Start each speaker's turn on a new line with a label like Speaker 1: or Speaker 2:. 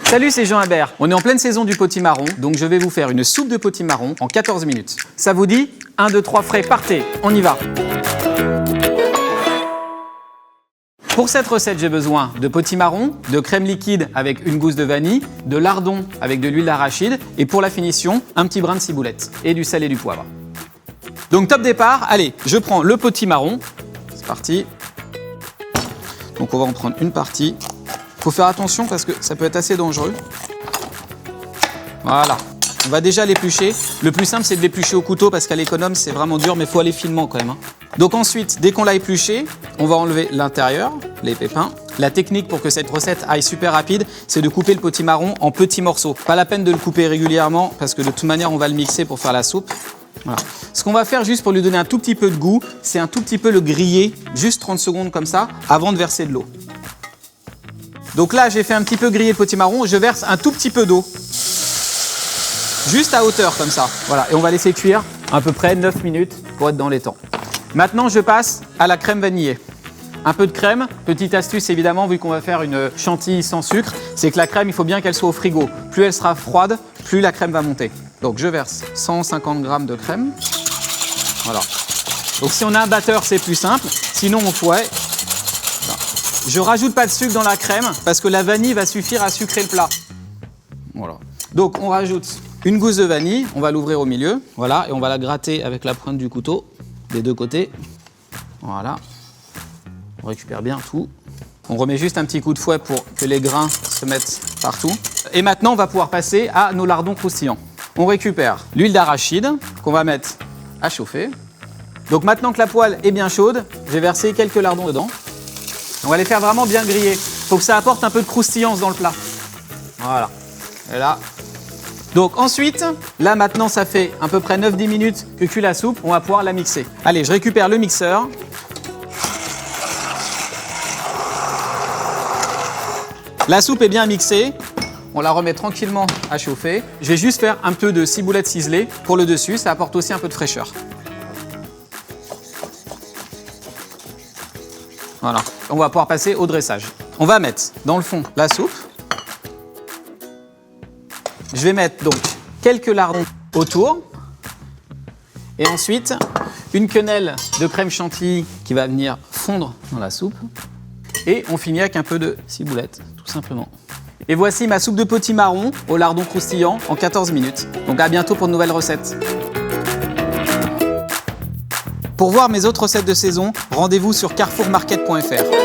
Speaker 1: Salut, c'est Jean Habert. On est en pleine saison du potimarron, donc je vais vous faire une soupe de potimarron en 14 minutes. Ça vous dit? 1, 2, 3 frais, partez, on y va. Pour cette recette, j'ai besoin de potimarron, de crème liquide avec une gousse de vanille, de lardons avec de l'huile d'arachide et pour la finition, un petit brin de ciboulette et du sel et du poivre. Donc top départ, allez, je prends le potimarron, c'est parti. Donc on va en prendre une partie. Il faut faire attention parce que ça peut être assez dangereux. Voilà, on va déjà l'éplucher. Le plus simple, c'est de l'éplucher au couteau parce qu'à l'économe, c'est vraiment dur, mais il faut aller finement quand même. Donc ensuite, dès qu'on l'a épluché, on va enlever l'intérieur, les pépins. La technique pour que cette recette aille super rapide, c'est de couper le potimarron en petits morceaux. Pas la peine de le couper régulièrement parce que de toute manière, on va le mixer pour faire la soupe. Voilà. Ce qu'on va faire juste pour lui donner un tout petit peu de goût, c'est un tout petit peu le griller, juste 30 secondes comme ça, avant de verser de l'eau. Donc là, j'ai fait un petit peu griller le potimarron, je verse un tout petit peu d'eau. Juste à hauteur comme ça. Voilà. Et on va laisser cuire à peu près 9 minutes pour être dans les temps. Maintenant, je passe à la crème vanillée. Un peu de crème, petite astuce évidemment, vu qu'on va faire une chantilly sans sucre, c'est que la crème, il faut bien qu'elle soit au frigo. Plus elle sera froide, plus la crème va monter. Donc je verse 150 g de crème. Voilà. Donc si on a un batteur, c'est plus simple. Sinon, on fouet. Je rajoute pas de sucre dans la crème parce que la vanille va suffire à sucrer le plat. Voilà. Donc on rajoute une gousse de vanille, on va l'ouvrir au milieu, voilà, et on va la gratter avec la pointe du couteau des deux côtés. Voilà. On récupère bien tout. On remet juste un petit coup de fouet pour que les grains se mettent partout. Et maintenant, on va pouvoir passer à nos lardons croustillants. On récupère l'huile d'arachide qu'on va mettre à chauffer. Donc maintenant que la poêle est bien chaude, je vais verser quelques lardons dedans. On va les faire vraiment bien griller. Il faut que ça apporte un peu de croustillance dans le plat. Voilà. Et là. Donc ensuite, là maintenant ça fait à peu près 9-10 minutes que cuit la soupe. On va pouvoir la mixer. Allez, je récupère le mixeur. La soupe est bien mixée. On la remet tranquillement à chauffer. Je vais juste faire un peu de ciboulette ciselée pour le dessus. Ça apporte aussi un peu de fraîcheur. Voilà, on va pouvoir passer au dressage. On va mettre dans le fond la soupe. Je vais mettre donc quelques lardons autour. Et ensuite, une quenelle de crème chantilly qui va venir fondre dans la soupe. Et on finit avec un peu de ciboulette, tout simplement. Et voici ma soupe de potimarron au lardon croustillant en 14 minutes. Donc à bientôt pour de nouvelles recettes. Pour voir mes autres recettes de saison, rendez-vous sur carrefourmarket.fr.